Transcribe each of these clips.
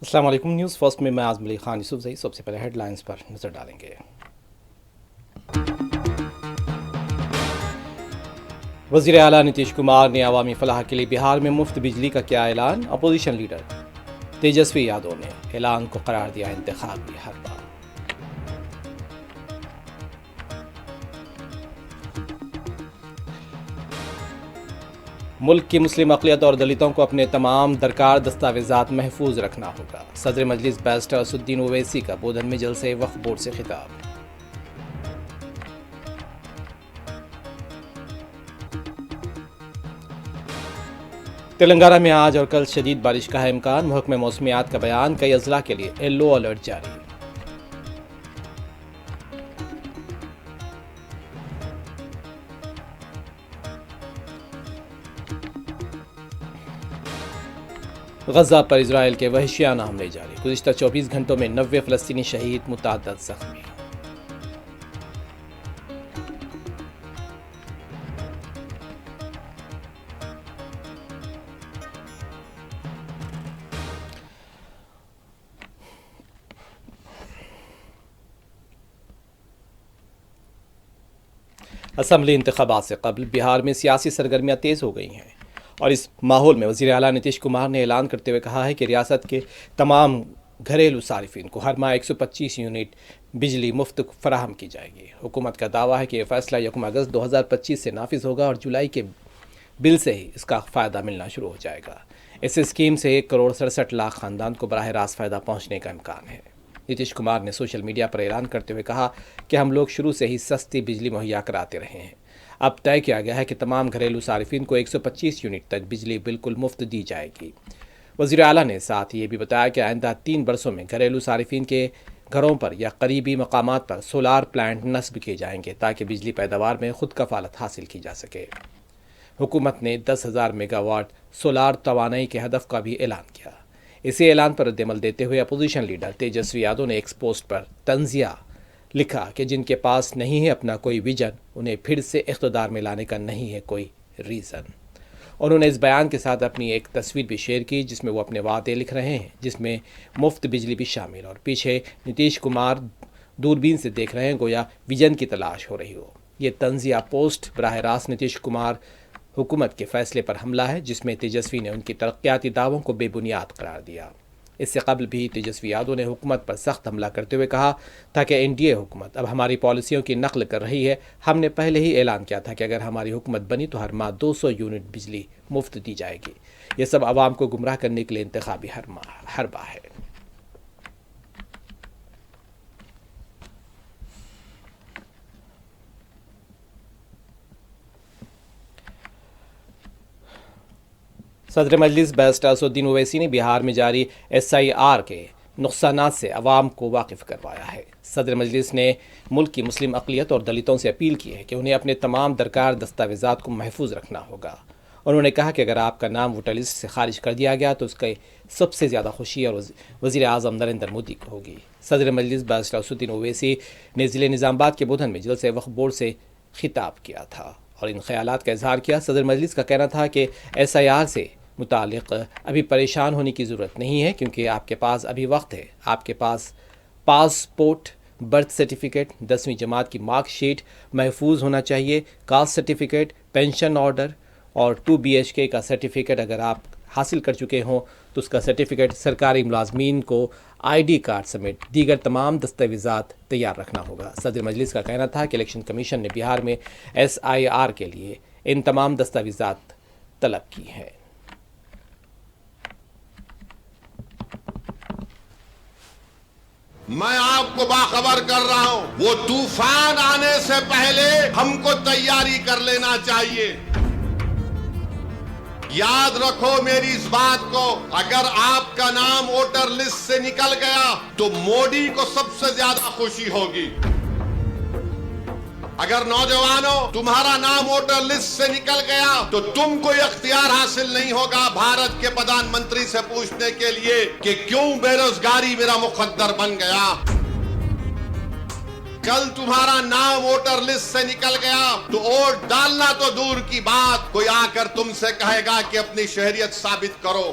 السلام علیکم، news first میں اعظم علی خان یوسف زئی۔ سب سے پہلے ہیڈ لائنز پر نظر ڈالیں گے۔ وزیر اعلیٰ نتیش کمار نے عوامی فلاح کے لیے بہار میں مفت بجلی کا کیا اعلان۔ اپوزیشن لیڈر تیجسوی یادو نے اعلان کو قرار دیا انتخابی حربہ۔ ملک کی مسلم اقلیت اور دلتوں کو اپنے تمام درکار دستاویزات محفوظ رکھنا ہوگا۔ صدر مجلس بیرسٹر اسدالدین اویسی کا بودھن میں جلسہ وقف بورڈ سے خطاب۔ تلنگانہ میں آج اور کل شدید بارش کا ہے امکان۔ محکمہ موسمیات کا بیان، کئی اضلاع کے لیے یلو الرٹ جاری۔ غزہ پر اسرائیل کے وحشیانہ حملے جاری۔ گزشتہ 24 گھنٹوں میں 90 فلسطینی شہید، متعدد زخمی۔ اسمبلی انتخابات سے قبل بہار میں سیاسی سرگرمیاں تیز ہو گئی ہیں، اور اس ماحول میں وزیر اعلیٰ نتیش کمار نے اعلان کرتے ہوئے کہا ہے کہ ریاست کے تمام گھریلو صارفین کو ہر ماہ 125 یونٹ بجلی مفت فراہم کی جائے گی۔ حکومت کا دعویٰ ہے کہ یہ فیصلہ 1 اگست 2025 سے نافذ ہوگا اور جولائی کے بل سے ہی اس کا فائدہ ملنا شروع ہو جائے گا۔ اس اسکیم سے 1,67,00,000 خاندان کو براہ راست فائدہ پہنچنے کا امکان ہے۔ نتیش کمار نے سوشل میڈیا پر اعلان کرتے ہوئے کہا کہ ہم لوگ شروع سے ہی سستی بجلی مہیا کراتے رہے ہیں۔ اب طے کیا گیا ہے کہ تمام گھریلو صارفین کو 125 یونٹ تک بجلی بالکل مفت دی جائے گی۔ وزیر اعلیٰ نے ساتھ یہ بھی بتایا کہ آئندہ 3 برسوں میں گھریلو صارفین کے گھروں پر یا قریبی مقامات پر سولار پلانٹ نصب کیے جائیں گے تاکہ بجلی پیداوار میں خود کفالت حاصل کی جا سکے۔ حکومت نے 10,000 میگا واٹ سولار توانائی کے ہدف کا بھی اعلان کیا۔ اسی اعلان پر رد عمل دیتے ہوئے اپوزیشن لیڈر تیجسوی یادو نے ایک پوسٹ پر طنزیہ لکھا کہ جن کے پاس نہیں ہے اپنا کوئی ویژن، انہیں پھر سے اقتدار میں لانے کا نہیں ہے کوئی ریزن۔ انہوں نے اس بیان کے ساتھ اپنی ایک تصویر بھی شیئر کی جس میں وہ اپنے وعدے لکھ رہے ہیں، جس میں مفت بجلی بھی شامل، اور پیچھے نتیش کمار دوربین سے دیکھ رہے ہیں گویا ویژن کی تلاش ہو رہی ہو۔ یہ طنزیہ پوسٹ براہ راست نتیش کمار حکومت کے فیصلے پر حملہ ہے، جس میں تیجسوی نے ان کی ترقیاتی دعووں کو بے بنیاد قرار دیا۔ اس سے قبل بھی تیجسوی یادو نے حکومت پر سخت حملہ کرتے ہوئے کہا تھا کہ NDA حکومت اب ہماری پالیسیوں کی نقل کر رہی ہے۔ ہم نے پہلے ہی اعلان کیا تھا کہ اگر ہماری حکومت بنی تو ہر ماہ 200 یونٹ بجلی مفت دی جائے گی۔ یہ سب عوام کو گمراہ کرنے کے لیے انتخابی حربہ ہے۔ صدر مجلس بیرسٹر اسدالدین اویسی نے بہار میں جاری SIR کے نقصانات سے عوام کو واقف کروایا ہے۔ صدر مجلس نے ملک کی مسلم اقلیت اور دلتوں سے اپیل کی ہے کہ انہیں اپنے تمام درکار دستاویزات کو محفوظ رکھنا ہوگا۔ انہوں نے کہا کہ اگر آپ کا نام ووٹر لسٹ سے خارج کر دیا گیا تو اس کی سب سے زیادہ خوشی اور وزیر اعظم نریندر مودی کو ہوگی۔ صدر مجلس بیرسٹر اسدالدین اویسی نے ضلع نظام آباد کے بودھن میں جلسہ وقف بورڈ سے خطاب کیا تھا اور ان خیالات کا اظہار کیا۔ صدر مجلس کا کہنا تھا کہ SIR سے متعلق ابھی پریشان ہونے کی ضرورت نہیں ہے، کیونکہ آپ کے پاس ابھی وقت ہے۔ آپ کے پاس پاسپورٹ، برتھ سرٹیفکیٹ، 10ویں جماعت کی مارک شیٹ محفوظ ہونا چاہیے۔ کاسٹ سرٹیفکیٹ، پینشن آرڈر اور 2 BHK کا سرٹیفکیٹ اگر آپ حاصل کر چکے ہوں تو اس کا سرٹیفکیٹ، سرکاری ملازمین کو ID کارڈ سمیت دیگر تمام دستاویزات تیار رکھنا ہوگا۔ صدر مجلس کا کہنا تھا کہ الیکشن کمیشن نے بہار میں SIR کے لیے ان تمام دستاویزات طلب کی ہیں۔ میں آپ کو باخبر کر رہا ہوں، وہ طوفان آنے سے پہلے ہم کو تیاری کر لینا چاہیے۔ یاد رکھو میری اس بات کو، اگر آپ کا نام ووٹر لسٹ سے نکل گیا تو مودی کو سب سے زیادہ خوشی ہوگی۔ اگر نوجوانوں تمہارا نام ووٹر لسٹ سے نکل گیا تو تم کو اختیار حاصل نہیں ہوگا بھارت کے پردھان منتری سے پوچھنے کے لیے کہ کیوں بے روزگاری میرا مقدر بن گیا۔ کل تمہارا نام ووٹر لسٹ سے نکل گیا تو ووٹ ڈالنا تو دور کی بات، کوئی آ کر تم سے کہے گا کہ اپنی شہریت ثابت کرو۔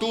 2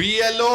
BLO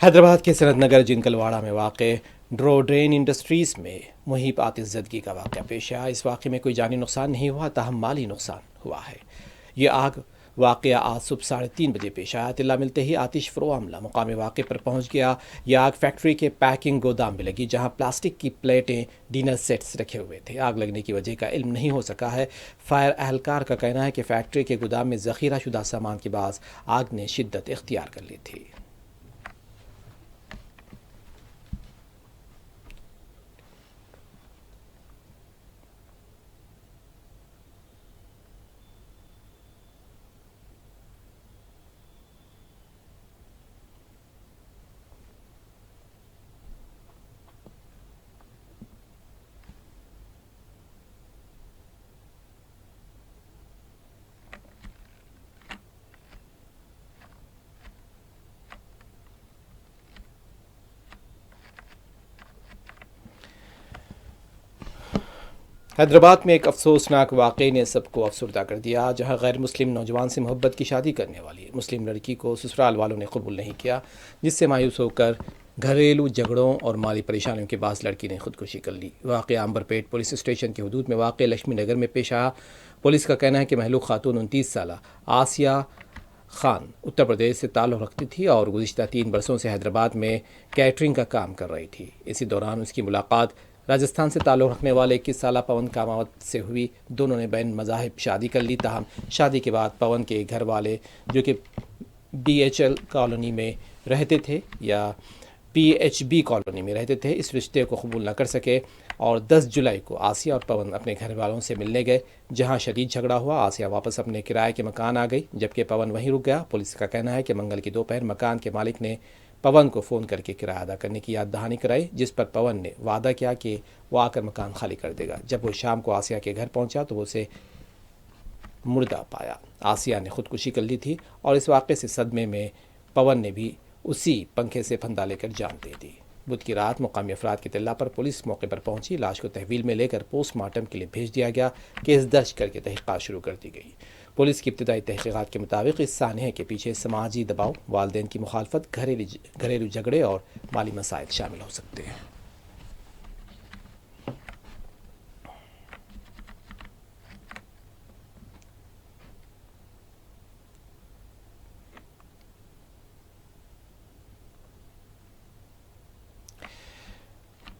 حیدرآباد کے سنت نگر جنکلواڑہ میں واقع ڈروڈرین انڈسٹریز میں محیب آتش زدگی کا واقعہ پیش آیا۔ اس واقعے میں کوئی جانی نقصان نہیں ہوا، تاہم مالی نقصان ہوا ہے۔ یہ آگ واقعہ آج صبح 3:30 بجے پیش آیا۔ اطلاع ملتے ہی آتش فروغ عملہ مقام واقع پر پہنچ گیا۔ یہ آگ فیکٹری کے پیکنگ گودام میں لگی، جہاں پلاسٹک کی پلیٹیں ڈنر سیٹس رکھے ہوئے تھے۔ آگ لگنے کی وجہ کا علم نہیں ہو سکا ہے۔ فائر اہلکار کا کہنا ہے کہ فیکٹری کے گودام میں ذخیرہ شدہ سامان کے باعث آگ نے شدت اختیار کر لی تھی۔ حیدرآباد میں ایک افسوسناک واقعے نے سب کو افسردہ کر دیا، جہاں غیر مسلم نوجوان سے محبت کی شادی کرنے والی مسلم لڑکی کو سسرال والوں نے قبول نہیں کیا، جس سے مایوس ہو کر گھریلو جھگڑوں اور مالی پریشانیوں کے باعث لڑکی نے خودکشی کر لی۔ واقعہ عنبرپیٹ پولیس اسٹیشن کی حدود میں واقع لکشمی نگر میں پیش آیا۔ پولیس کا کہنا ہے کہ مہلوک خاتون 29 سالہ آسیہ خان اتر پردیش سے تعلق رکھتی تھی اور گزشتہ 3 برسوں سے حیدرآباد میں کیٹرنگ کا کام کر رہی تھی۔ اسی دوران اس کی ملاقات راجستھان سے تعلق رکھنے والے 21 سالہ پون کاماوت سے ہوئی۔ دونوں نے بین مذاہب شادی کر لی، تاہم شادی کے بعد پون کے گھر والے، جو کہ BHL کالونی میں رہتے تھے یا PHB کالونی میں رہتے تھے، اس رشتے کو قبول نہ کر سکے اور 10 جولائی کو آسیہ اور پون اپنے گھر والوں سے ملنے گئے، جہاں شدید جھگڑا ہوا۔ آسیہ واپس اپنے کرائے کے مکان آ گئی، جبکہ پون وہیں رک گیا۔ پولیس کا کہنا ہے کہ منگل کی دوپہر مکان کے مالک نے پون کو فون کر کے کرایہ ادا کرنے کی یاد دہانی کرائی، جس پر پون نے وعدہ کیا کہ وہ آ کر مکان خالی کر دے گا۔ جب وہ شام کو آسیہ کے گھر پہنچا تو وہ اسے مردہ پایا۔ آسیہ نے خودکشی کر لی تھی اور اس واقعے سے صدمے میں پون نے بھی اسی پنکھے سے پھندا لے کر جان دے دی۔ بدھ کی رات مقامی افراد کی اطلاع پر پولیس موقع پر پہنچی، لاش کو تحویل میں لے کر پوسٹ مارٹم کے لیے بھیج دیا گیا۔ کیس درج کر کے تحقیقات شروع کر دی گئی۔ پولیس کی ابتدائی تحقیقات کے مطابق اس سانحے کے پیچھے سماجی دباؤ، والدین کی مخالفت، گھریلو جھگڑے اور مالی مسائل شامل ہو سکتے ہیں۔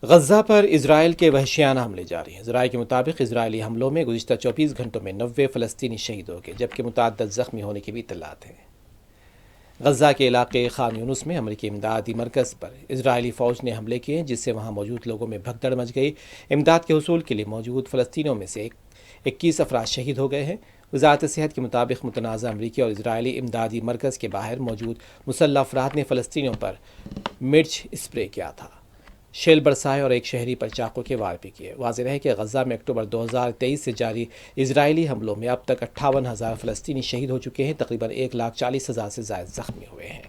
غزہ پر اسرائیل کے وحشیانہ حملے جاری ہیں۔ ذرائع کے مطابق اسرائیلی حملوں میں گزشتہ 24 گھنٹوں میں 90 فلسطینی شہید ہو گئے، جبکہ متعدد زخمی ہونے کی بھی اطلاعات ہیں۔ غزہ کے علاقے خان یونس میں امریکی امدادی مرکز پر اسرائیلی فوج نے حملے کیے، جس سے وہاں موجود لوگوں میں بھگدڑ مچ گئی۔ امداد کے حصول کے لیے موجود فلسطینیوں میں سے 21 افراد شہید ہو گئے ہیں۔ وزارت صحت کے مطابق متنازع امریکی اور اسرائیلی امدادی مرکز کے باہر موجود مسلح افراد نے فلسطینیوں پر مرچ اسپرے کیا تھا، شیل برسائے اور ایک شہری پر چاقو کے وار بھی کیے۔ واضح ہے کہ غزہ میں اکتوبر 2023 سے جاری اسرائیلی حملوں میں اب تک 58,000 فلسطینی شہید ہو چکے ہیں، تقریباً 1,40,000 سے زائد زخمی ہوئے ہیں۔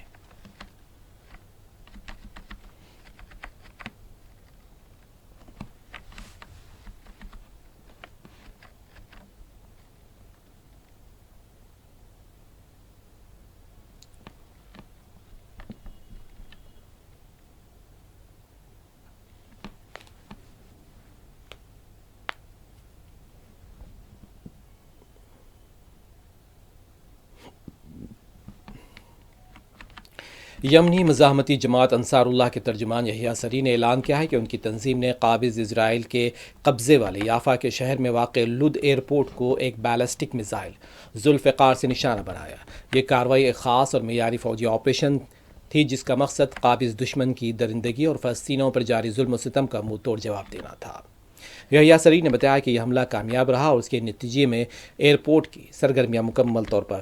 یمنی مزاحمتی جماعت انصار اللہ کے ترجمان یحییٰ سری نے اعلان کیا ہے کہ ان کی تنظیم نے قابض اسرائیل کے قبضے والے یافا کے شہر میں واقع لد ایئرپورٹ کو ایک بیلسٹک میزائل ذوالفقار سے نشانہ بنایا۔ یہ کارروائی ایک خاص اور معیاری فوجی آپریشن تھی، جس کا مقصد قابض دشمن کی درندگی اور فلسطینیوں پر جاری ظلم و ستم کا منہ توڑ جواب دینا تھا۔ یحییٰ سری نے بتایا کہ یہ حملہ کامیاب رہا اور اس کے نتیجے میں ایئرپورٹ کی سرگرمیاں مکمل طور پر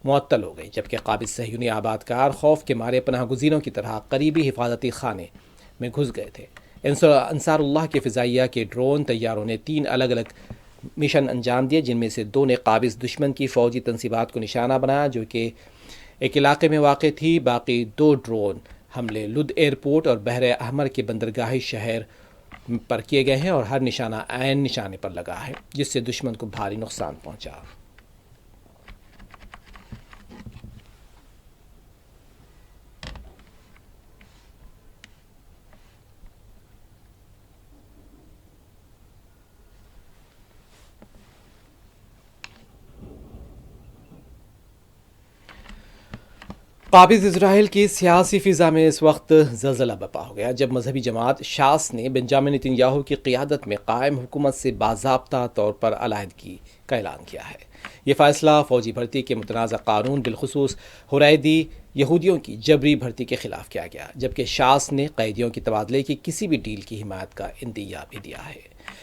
معطل ہو گئی، جبکہ قابض صہیونی آباد کار خوف کے مارے پناہ گزینوں کی طرح قریبی حفاظتی خانے میں گھس گئے تھے۔ انصار اللہ کے فضائیہ کے ڈرون طیاروں نے 3 الگ الگ مشن انجام دیے، جن میں سے 2 نے قابض دشمن کی فوجی تنصیبات کو نشانہ بنایا، جو کہ ایک علاقے میں واقع تھی۔ باقی 2 ڈرون حملے لد ایئرپورٹ اور بحر احمر کے بندرگاہی شہر پر کیے گئے ہیں اور ہر نشانہ عین نشانے پر لگا ہے، جس سے دشمن کو بھاری نقصان پہنچا۔ قابض اسرائیل کی سیاسی فضا میں اس وقت زلزلہ برپا ہو گیا جب مذہبی جماعت شاس نے بنجامن نتنیاہو کی قیادت میں قائم حکومت سے باضابطہ طور پر علیحدگی کا اعلان کیا ہے۔ یہ فیصلہ فوجی بھرتی کے متنازع قانون بالخصوص حریدی یہودیوں کی جبری بھرتی کے خلاف کیا گیا، جبکہ شاس نے قیدیوں کے تبادلے کی کسی بھی ڈیل کی حمایت کا عندیہ بھی دیا ہے۔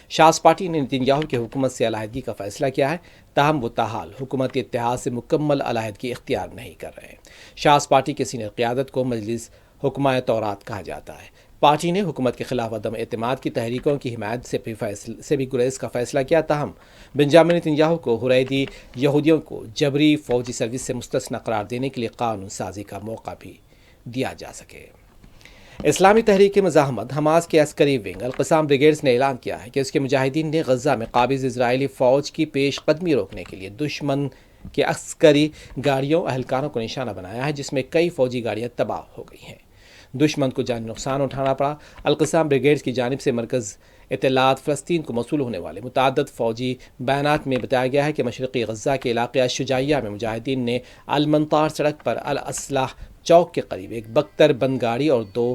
شاس پارٹی نے نتنیاہو کی حکومت سے علیحدگی کا فیصلہ کیا ہے، تاہم وہ تاحال حکومتی اتحاد سے مکمل علیحدگی اختیار نہیں کر رہے ہیں۔ شاس پارٹی کے سینئر قیادت کو مجلس حکماء تورات کہا جاتا ہے۔ پارٹی نے حکومت کے خلاف عدم اعتماد کی تحریکوں کی حمایت سے بھی گریز کا فیصلہ کیا، تاہم بنجامن نتنیاہو کو حریدی یہودیوں کو جبری فوجی سروس سے مستثنی قرار دینے کے لیے قانون سازی کا موقع بھی دیا جا سکے۔ اسلامی تحریک مزاحمت حماس کے عسکری ونگ القسام بریگیڈز نے اعلان کیا ہے کہ اس کے مجاہدین نے غزہ میں قابض اسرائیلی فوج کی پیش قدمی روکنے کے لیے دشمن کے عسکری گاڑیوں اہلکاروں کو نشانہ بنایا ہے، جس میں کئی فوجی گاڑیاں تباہ ہو گئی ہیں۔ دشمن کو جانی نقصان اٹھانا پڑا۔ القسام بریگیڈز کی جانب سے مرکز اطلاعات فلسطین کو موصول ہونے والے متعدد فوجی بیانات میں بتایا گیا ہے کہ مشرقی غزہ کے علاقے الشجاعیہ میں مجاہدین نے المنطار سڑک پر الاسلح چوک کے قریب ایک بختر بند گاڑی اور دو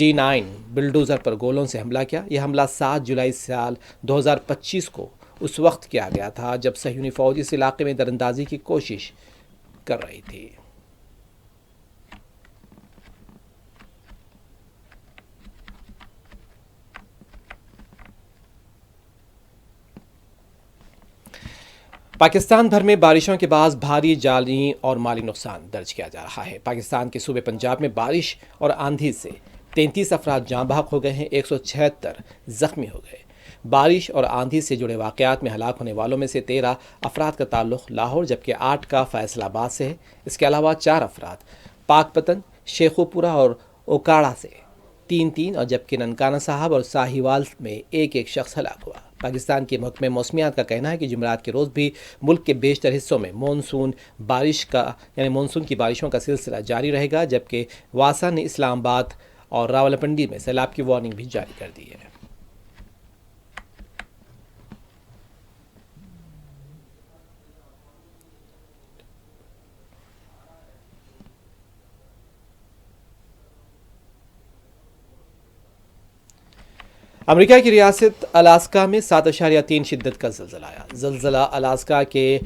D9 بلڈوزر پر گولوں سے حملہ کیا۔ یہ حملہ 7 جولائی سال 2025 کو اس وقت کیا گیا تھا جب صہیونی فوج اس علاقے میں دراندازی کی کوشش کر رہی تھی۔ پاکستان بھر میں بارشوں کے باعث بھاری جانی اور مالی نقصان درج کیا جا رہا ہے۔ پاکستان کے صوبے پنجاب میں بارش اور آندھی سے 33 افراد جاں بحق ہو گئے ہیں، 176 زخمی ہو گئے۔ بارش اور آندھی سے جڑے واقعات میں ہلاک ہونے والوں میں سے 13 افراد کا تعلق لاہور جبکہ 8 کا فیصل آباد سے ہے۔ اس کے علاوہ 4 افراد پاک پتن، شیخوپورہ اور اوکاڑا سے 3 اور جبکہ ننکانہ صاحب اور ساہیوال میں ایک شخص ہلاک ہوا۔ پاکستان کے محکمہ موسمیات کا کہنا ہے کہ جمعرات کے روز بھی ملک کے بیشتر حصوں میں مونسون کی بارشوں کا سلسلہ جاری رہے گا، جبکہ واسا نے اسلام آباد اور راولپنڈی میں سیلاب کی وارننگ بھی جاری کر دی ہے۔ امریکہ کی ریاست الاسکا میں 7.3 شدت کا زلزلہ آیا۔ زلزلہ الاسکا کے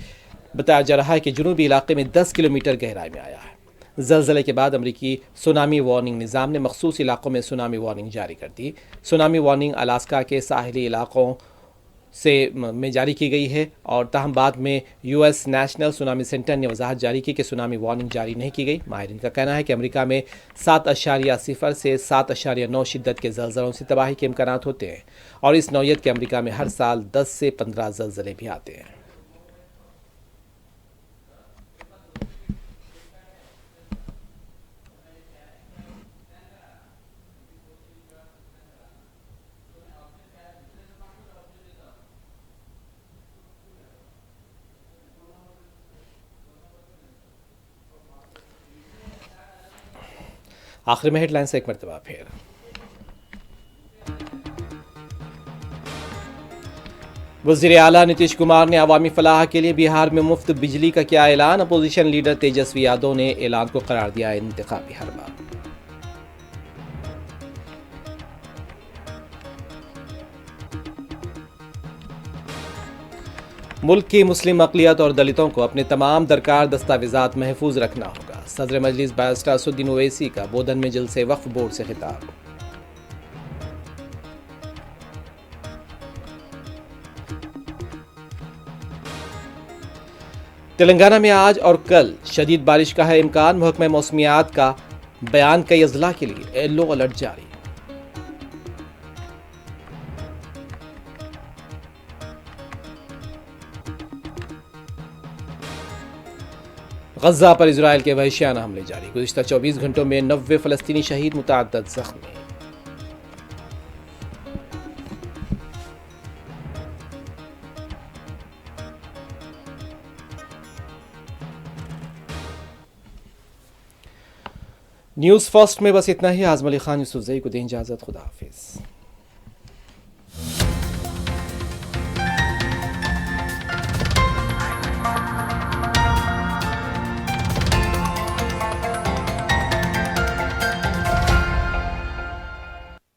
بتایا جا رہا ہے کہ جنوبی علاقے میں 10 کلومیٹر گہرائی میں آیا ہے۔ زلزلے کے بعد امریکی سونامی وارننگ نظام نے مخصوص علاقوں میں سونامی وارننگ جاری کر دی۔ سونامی وارننگ الاسکا کے ساحلی علاقوں میں جاری کی گئی ہے اور تاہم بعد میں US نیشنل سونامی سینٹر نے وضاحت جاری کی کہ سونامی وارننگ جاری نہیں کی گئی۔ ماہرین کا کہنا ہے کہ امریکہ میں 7.0 سے 7.9 شدت کے زلزلوں سے تباہی کے امکانات ہوتے ہیں اور اس نوعیت کے امریکہ میں ہر سال 10 سے 15 زلزلے بھی آتے ہیں۔ آخر میں ہیڈ لائن سے ایک مرتبہ پھر۔ وزیر اعلیٰ نتیش کمار نے عوامی فلاح کے لیے بہار میں مفت بجلی کا کیا اعلان۔ اپوزیشن لیڈر تیجسوی یادو نے اعلان کو قرار دیا انتخابی حربہ۔ ملک کی مسلم اقلیت اور دلتوں کو اپنے تمام درکار دستاویزات محفوظ رکھنا ہوگا۔ صدر مجلس بیرسٹر اسدالدین اویسی کا بودھن میں جلسے وقف بورڈ سے خطاب۔ تلنگانہ میں آج اور کل شدید بارش کا ہے امکان۔ محکمہ موسمیات کا بیان، کئی اضلاع کے لیے یلو الرٹ جاری۔ غزہ پر اسرائیل کے وحشیانہ حملے جاری، گزشتہ 24 گھنٹوں میں 90 فلسطینی شہید، متعدد زخمی۔ نیوز فرسٹ میں بس اتنا ہی۔ اعظم علی خان یوسف زئی کو دیں اجازت، خدا حافظ۔